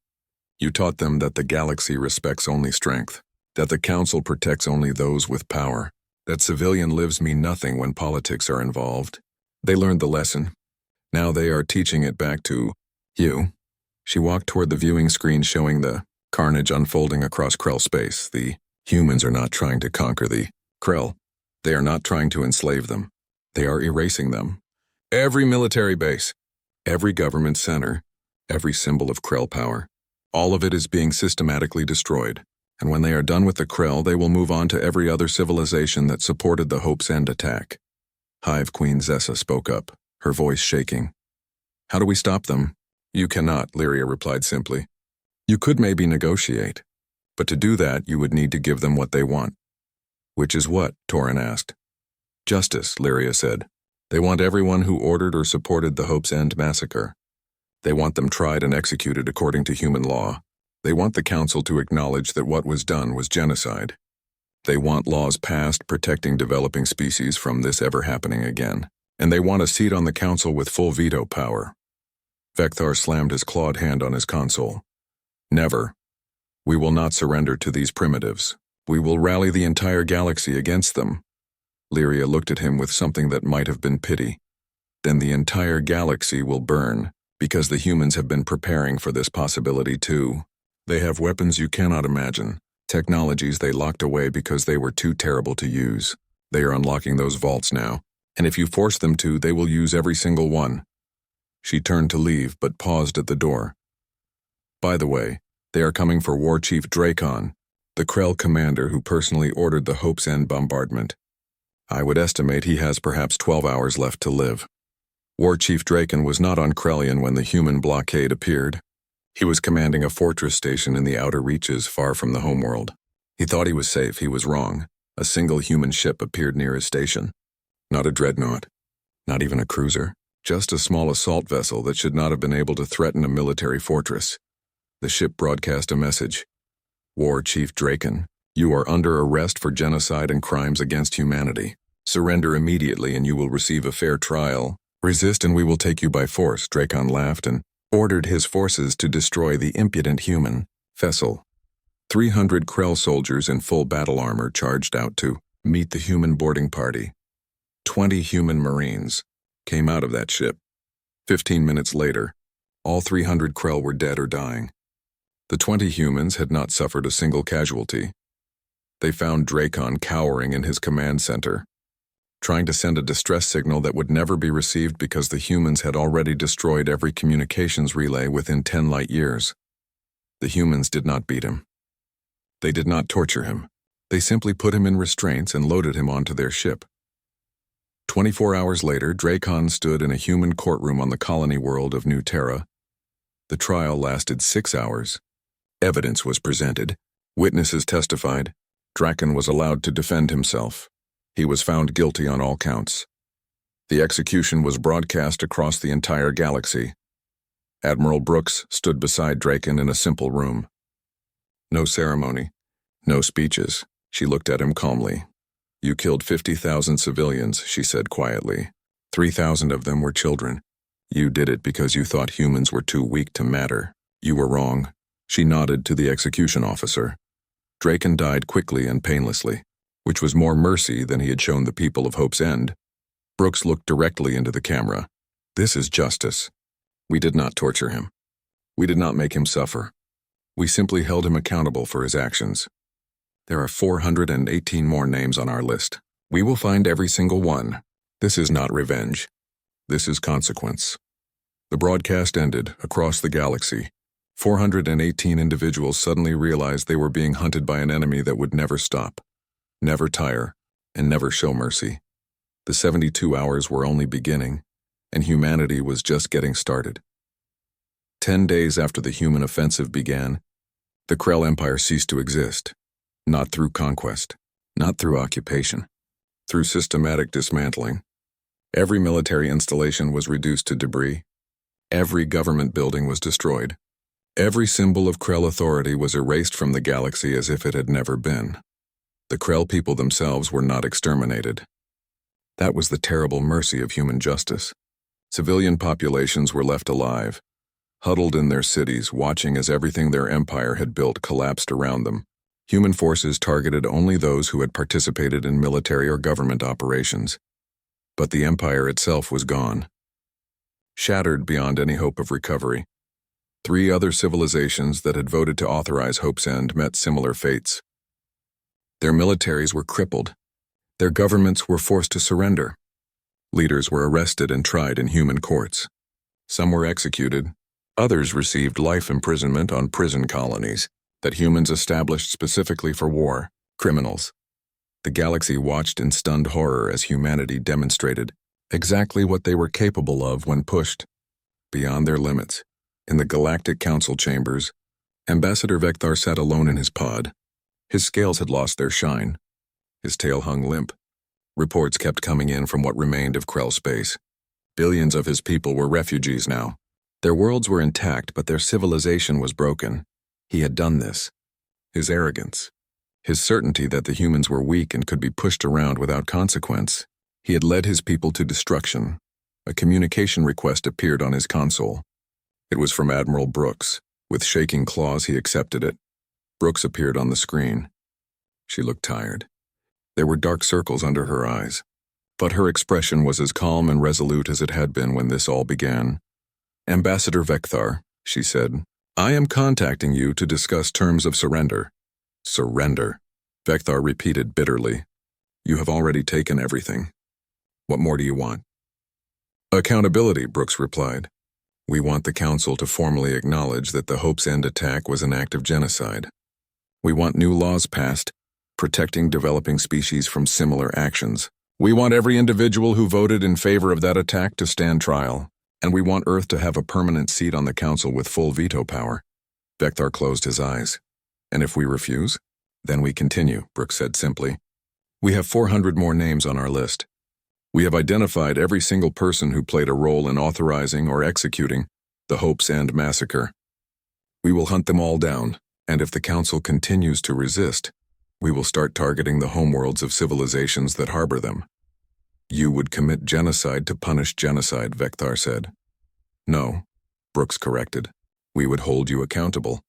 You taught them that the galaxy respects only strength, that the council protects only those with power, that civilian lives mean nothing when politics are involved. They learned the lesson. Now they are teaching it back to you." She walked toward the viewing screen showing the carnage unfolding across Krell space. The humans are not trying to conquer the Krell. They are not trying to enslave them. They are erasing them. Every military base, every government center, every symbol of Krell power, all of it is being systematically destroyed. And when they are done with the Krell, they will move on to every other civilization that supported the Hope's End attack. Hive Queen Zessa spoke up, her voice shaking. "How do we stop them?" "You cannot," Lyria replied simply. "You could maybe negotiate. But to do that, you would need to give them what they want." "Which is what?" Torin asked. "Justice," Lyria said. "They want everyone who ordered or supported the Hope's End massacre. They want them tried and executed according to human law. They want the council to acknowledge that what was done was genocide. They want laws passed protecting developing species from this ever happening again. And they want a seat on the council with full veto power." Vecthar slammed his clawed hand on his console. "Never. We will not surrender to these primitives. We will rally the entire galaxy against them." Lyria looked at him with something that might have been pity. "Then the entire galaxy will burn, because the humans have been preparing for this possibility too. They have weapons you cannot imagine, technologies they locked away because they were too terrible to use. They are unlocking those vaults now, and if you force them to, they will use every single one." She turned to leave, but paused at the door. "By the way, they are coming for War Chief Dracon, the Krell commander who personally ordered the Hope's End bombardment. I would estimate he has perhaps 12 hours left to live." War Chief Dracon was not on Krellian when the human blockade appeared. He was commanding a fortress station in the outer reaches far from the homeworld. He thought he was safe. He was wrong. A single human ship appeared near his station. Not a dreadnought. Not even a cruiser. Just a small assault vessel that should not have been able to threaten a military fortress. The ship broadcast a message. "War Chief Dracon, you are under arrest for genocide and crimes against humanity. Surrender immediately and you will receive a fair trial. Resist and we will take you by force." Dracon laughed and ordered his forces to destroy the impudent human, Fessel. 300 Krell soldiers in full battle armor charged out to meet the human boarding party. 20 human Marines came out of that ship. 15 minutes later, all 300 Krell were dead or dying. The 20 humans had not suffered a single casualty. They found Dracon cowering in his command center, trying to send a distress signal that would never be received because the humans had already destroyed every communications relay within 10 light years. The humans did not beat him. They did not torture him. They simply put him in restraints and loaded him onto their ship. 24 hours later, Dracon stood in a human courtroom on the colony world of New Terra. The trial lasted 6 hours. Evidence was presented. Witnesses testified. Dracon was allowed to defend himself. He was found guilty on all counts. The execution was broadcast across the entire galaxy. Admiral Brooks stood beside Dracon in a simple room. No ceremony, no speeches. She looked at him calmly. "You killed 50,000 civilians," she said quietly. 3,000 of them were children. You did it because you thought humans were too weak to matter. You were wrong. She nodded to the execution officer. Dracon died quickly and painlessly, which was more mercy than he had shown the people of Hope's End. Brooks looked directly into the camera. "This is justice. We did not torture him. We did not make him suffer. We simply held him accountable for his actions. There are 418 more names on our list. We will find every single one. This is not revenge. This is consequence." The broadcast ended across the galaxy. 418 individuals suddenly realized they were being hunted by an enemy that would never stop, never tire, and never show mercy. The 72 hours were only beginning, and humanity was just getting started. 10 days after the human offensive began, the Krell Empire ceased to exist. Not through conquest, not through occupation, through systematic dismantling. Every military installation was reduced to debris. Every government building was destroyed. Every symbol of Krell authority was erased from the galaxy as if it had never been. The Krell people themselves were not exterminated. That was the terrible mercy of human justice. Civilian populations were left alive, huddled in their cities, watching as everything their empire had built collapsed around them. Human forces targeted only those who had participated in military or government operations. But the empire itself was gone, shattered beyond any hope of recovery. 3 other civilizations that had voted to authorize Hope's End met similar fates. Their militaries were crippled. Their governments were forced to surrender. Leaders were arrested and tried in human courts. Some were executed. Others received life imprisonment on prison colonies that humans established specifically for war, criminals. The galaxy watched in stunned horror as humanity demonstrated exactly what they were capable of when pushed beyond their limits. In the Galactic Council chambers, Ambassador Vector sat alone in his pod. His scales had lost their shine. His tail hung limp. Reports kept coming in from what remained of Krell space. Billions of his people were refugees now. Their worlds were intact, but their civilization was broken. He had done this. His arrogance, his certainty that the humans were weak and could be pushed around without consequence. He had led his people to destruction. A communication request appeared on his console. It was from Admiral Brooks. With shaking claws, he accepted it. Brooks appeared on the screen. She looked tired. There were dark circles under her eyes, but her expression was as calm and resolute as it had been when this all began. "Ambassador Vector," she said, "I am contacting you to discuss terms of surrender." "Surrender," Vector repeated bitterly. "You have already taken everything. What more do you want?" "Accountability," Brooks replied. "We want the Council to formally acknowledge that the Hope's End attack was an act of genocide. We want new laws passed, protecting developing species from similar actions. We want every individual who voted in favor of that attack to stand trial, and we want Earth to have a permanent seat on the Council with full veto power." Vector closed his eyes. "And if we refuse?" "Then we continue," Brooks said simply. "We have 400 more names on our list. We have identified every single person who played a role in authorizing or executing the Hope's End massacre. We will hunt them all down, and if the Council continues to resist, we will start targeting the homeworlds of civilizations that harbor them." "You would commit genocide to punish genocide," Vector said. "No," Brooks corrected. "We would hold you accountable.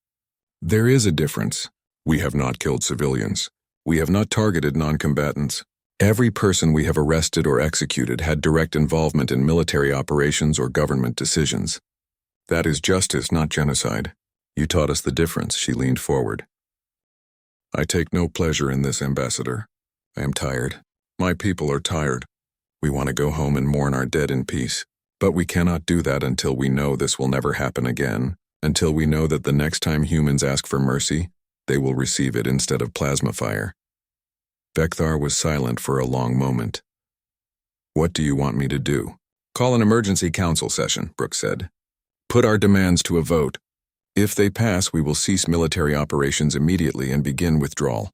There is a difference. We have not killed civilians. We have not targeted non-combatants. Every person we have arrested or executed had direct involvement in military operations or government decisions. That is justice, not genocide. You taught us the difference." She leaned forward. "I take no pleasure in this, Ambassador. I am tired. My people are tired. We want to go home and mourn our dead in peace. But we cannot do that until we know this will never happen again, until we know that the next time humans ask for mercy, they will receive it instead of plasma fire." Vector was silent for a long moment. What do you want me to do? Call an emergency council session, Brooks said. Put our demands to a vote. If they pass, we will cease military operations immediately and begin withdrawal.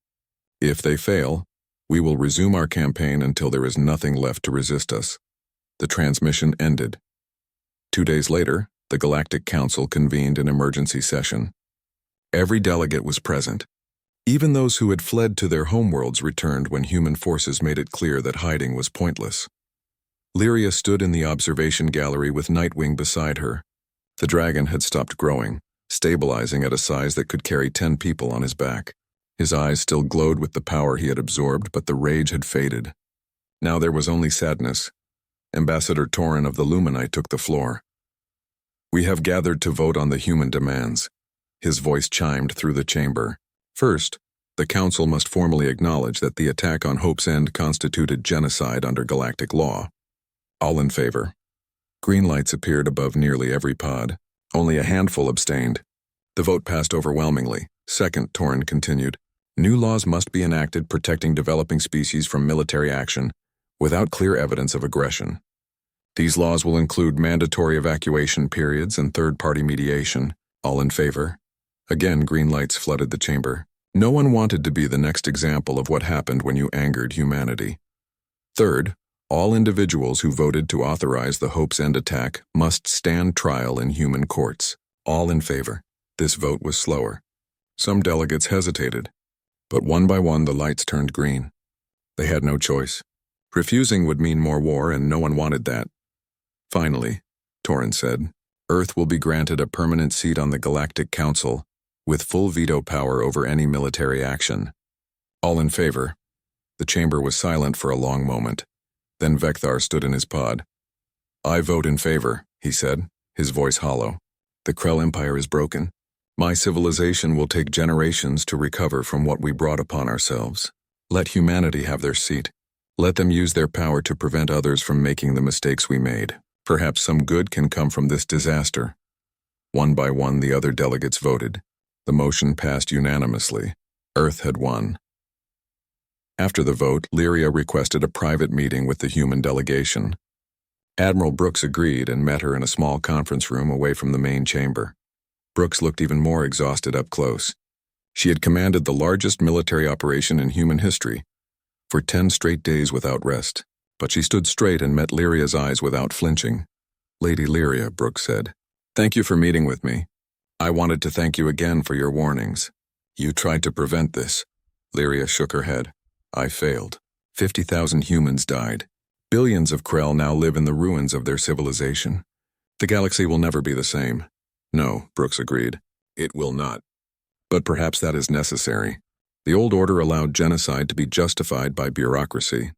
If they fail, we will resume our campaign until there is nothing left to resist us. The transmission ended. 2 days later, the Galactic Council convened an emergency session. Every delegate was present. Even those who had fled to their homeworlds returned when human forces made it clear that hiding was pointless. Lyria stood in the observation gallery with Nightwing beside her. The dragon had stopped growing, stabilizing at a size that could carry 10 people on his back. His eyes still glowed with the power he had absorbed, but the rage had faded. Now there was only sadness. Ambassador Torin of the Luminite took the floor. We have gathered to vote on the human demands. His voice chimed through the chamber. First, the Council must formally acknowledge that the attack on Hope's End constituted genocide under galactic law. All in favor. Green lights appeared above nearly every pod. Only a handful abstained. The vote passed overwhelmingly. Second, Torin continued, new laws must be enacted protecting developing species from military action without clear evidence of aggression. These laws will include mandatory evacuation periods and third-party mediation. All in favor. Again, green lights flooded the chamber. No one wanted to be the next example of what happened when you angered humanity. Third, all individuals who voted to authorize the Hope's End attack must stand trial in human courts. All in favor. This vote was slower. Some delegates hesitated, but one by one the lights turned green. They had no choice. Refusing would mean more war, and no one wanted that. Finally, Torin said, Earth will be granted a permanent seat on the Galactic Council, with full veto power over any military action. All in favor. The chamber was silent for a long moment. Then Vecthar stood in his pod. I vote in favor, he said, his voice hollow. The Krell Empire is broken. My civilization will take generations to recover from what we brought upon ourselves. Let humanity have their seat. Let them use their power to prevent others from making the mistakes we made. Perhaps some good can come from this disaster. One by one, the other delegates voted. The motion passed unanimously. Earth had won. After the vote, Lyria requested a private meeting with the human delegation. Admiral Brooks agreed and met her in a small conference room away from the main chamber. Brooks looked even more exhausted up close. She had commanded the largest military operation in human history, for 10 straight days without rest. But she stood straight and met Lyria's eyes without flinching. Lady Lyria, Brooks said, thank you for meeting with me. I wanted to thank you again for your warnings. You tried to prevent this. Lyria shook her head. I failed. 50,000 humans died. Billions of Krell now live in the ruins of their civilization. The galaxy will never be the same. No, Brooks agreed. It will not. But perhaps that is necessary. The old order allowed genocide to be justified by bureaucracy.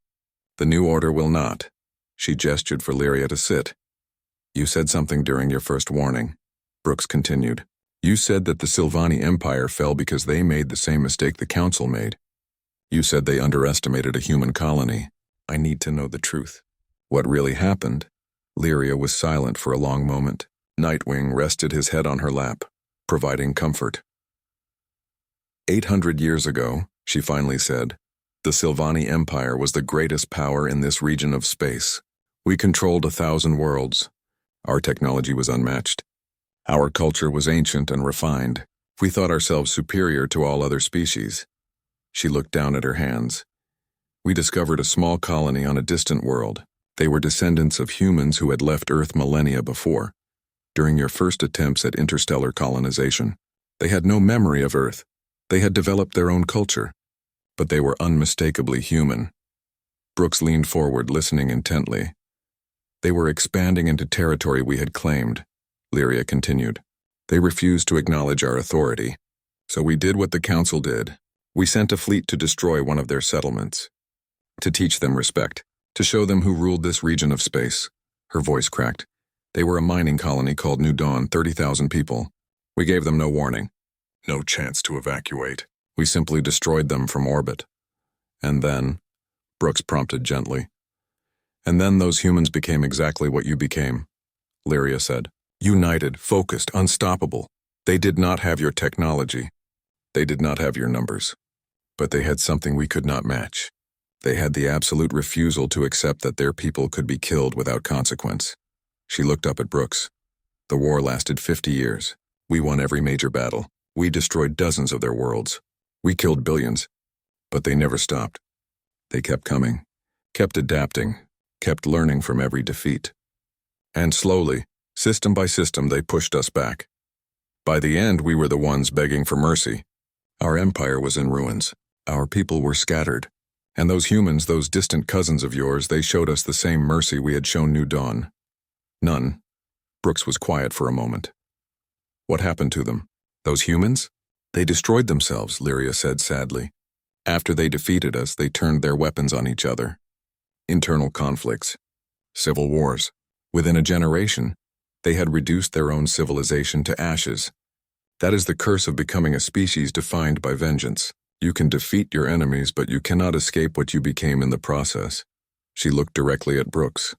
The new order will not. She gestured for Lyria to sit. You said something during your first warning. Brooks continued. You said that the Sylvani Empire fell because they made the same mistake the Council made. You said they underestimated a human colony. I need to know the truth. What really happened? Lyria was silent for a long moment. Nightwing rested his head on her lap, providing comfort. 800 years ago, she finally said, the Sylvani Empire was the greatest power in this region of space. We controlled 1,000 worlds. Our technology was unmatched. Our culture was ancient and refined. We thought ourselves superior to all other species. She looked down at her hands. We discovered a small colony on a distant world. They were descendants of humans who had left Earth millennia before, during your first attempts at interstellar colonization. They had no memory of Earth. They had developed their own culture, but they were unmistakably human. Brooks leaned forward, listening intently. They were expanding into territory we had claimed, Lyria continued. They refused to acknowledge our authority. So we did what the Council did. We sent a fleet to destroy one of their settlements. To teach them respect. To show them who ruled this region of space. Her voice cracked. They were a mining colony called New Dawn, 30,000 people. We gave them no warning. No chance to evacuate. We simply destroyed them from orbit. And then, Brooks prompted gently. And then those humans became exactly what you became, Lyria said. United, focused, unstoppable. They did not have your technology. They did not have your numbers. But they had something we could not match. They had the absolute refusal to accept that their people could be killed without consequence. She looked up at Brooks. The war lasted 50 years. We won every major battle. We destroyed dozens of their worlds. We killed billions. But they never stopped. They kept coming, kept adapting, kept learning from every defeat. And slowly, system by system, they pushed us back. By the end, we were the ones begging for mercy. Our empire was in ruins. Our people were scattered. And those humans, those distant cousins of yours, they showed us the same mercy we had shown New Dawn. None. Brooks was quiet for a moment. What happened to them? Those humans? They destroyed themselves, Lyria said sadly. After they defeated us, they turned their weapons on each other. Internal conflicts. Civil wars. Within a generation, they had reduced their own civilization to ashes. That is the curse of becoming a species defined by vengeance. You can defeat your enemies, but you cannot escape what you became in the process. She looked directly at Brooks.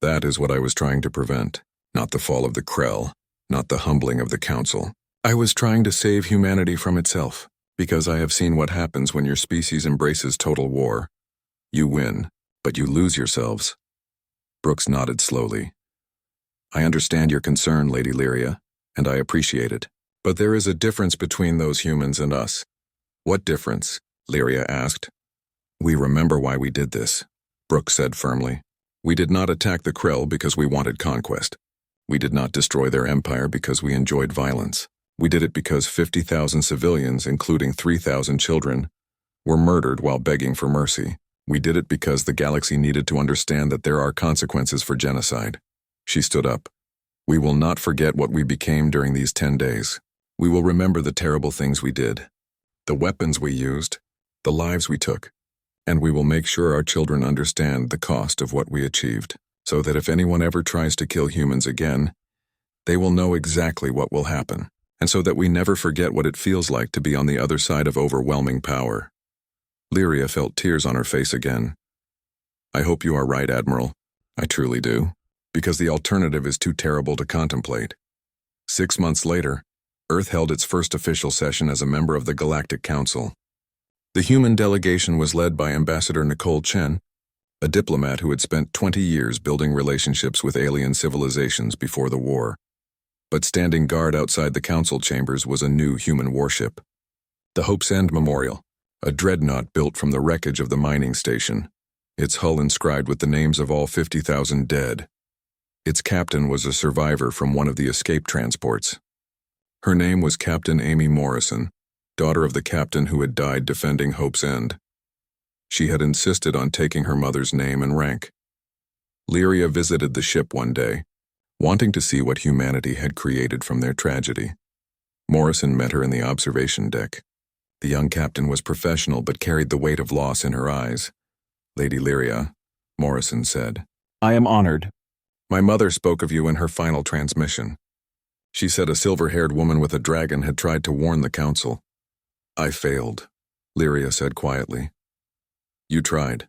That is what I was trying to prevent. Not the fall of the Krell, not the humbling of the Council. I was trying to save humanity from itself, because I have seen what happens when your species embraces total war. You win, but you lose yourselves. Brooks nodded slowly. I understand your concern, Lady Lyria, and I appreciate it. But there is a difference between those humans and us. What difference? Lyria asked. We remember why we did this, Brooks said firmly. We did not attack the Krell because we wanted conquest. We did not destroy their empire because we enjoyed violence. We did it because 50,000 civilians, including 3,000 children, were murdered while begging for mercy. We did it because the galaxy needed to understand that there are consequences for genocide. She stood up. We will not forget what we became during these 10 days. We will remember the terrible things we did, the weapons we used, the lives we took, and we will make sure our children understand the cost of what we achieved, so that if anyone ever tries to kill humans again, they will know exactly what will happen, and so that we never forget what it feels like to be on the other side of overwhelming power. Lyria felt tears on her face again. I hope you are right, Admiral. I truly do, because the alternative is too terrible to contemplate. 6 months later, Earth held its first official session as a member of the Galactic Council. The human delegation was led by Ambassador Nicole Chen, a diplomat who had spent 20 years building relationships with alien civilizations before the war. But standing guard outside the council chambers was a new human warship. The Hope's End Memorial, a dreadnought built from the wreckage of the mining station, its hull inscribed with the names of all 50,000 dead. Its captain was a survivor from one of the escape transports. Her name was Captain Amy Morrison, daughter of the captain who had died defending Hope's End. She had insisted on taking her mother's name and rank. Lyria visited the ship one day, wanting to see what humanity had created from their tragedy. Morrison met her in the observation deck. The young captain was professional but carried the weight of loss in her eyes. Lady Lyria, Morrison said, I am honored. My mother spoke of you in her final transmission. She said a silver-haired woman with a dragon had tried to warn the council. I failed, Lyria said quietly. You tried,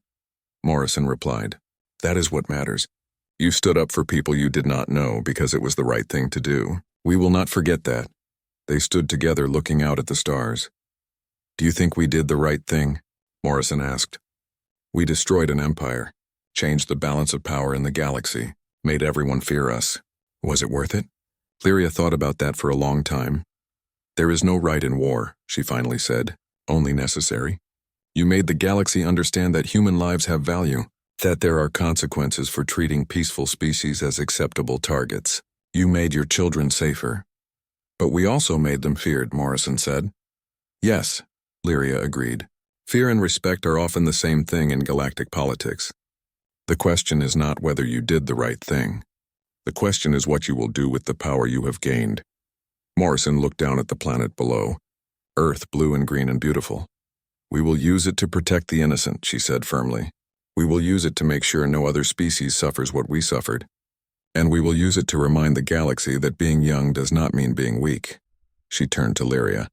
Morrison replied. That is what matters. You stood up for people you did not know because it was the right thing to do. We will not forget that. They stood together looking out at the stars. Do you think we did the right thing? Morrison asked. We destroyed an empire, changed the balance of power in the galaxy, made everyone fear us. Was it worth it? Lyria thought about that for a long time. There is no right in war, she finally said, only necessary. You made the galaxy understand that human lives have value, that there are consequences for treating peaceful species as acceptable targets. You made your children safer. But we also made them feared, Morrison said. Yes, Lyria agreed. Fear and respect are often the same thing in galactic politics. The question is not whether you did the right thing. The question is what you will do with the power you have gained. Morrison looked down at the planet below. Earth, blue and green and beautiful. We will use it to protect the innocent, she said firmly. We will use it to make sure no other species suffers what we suffered. And we will use it to remind the galaxy that being young does not mean being weak. She turned to Lyria.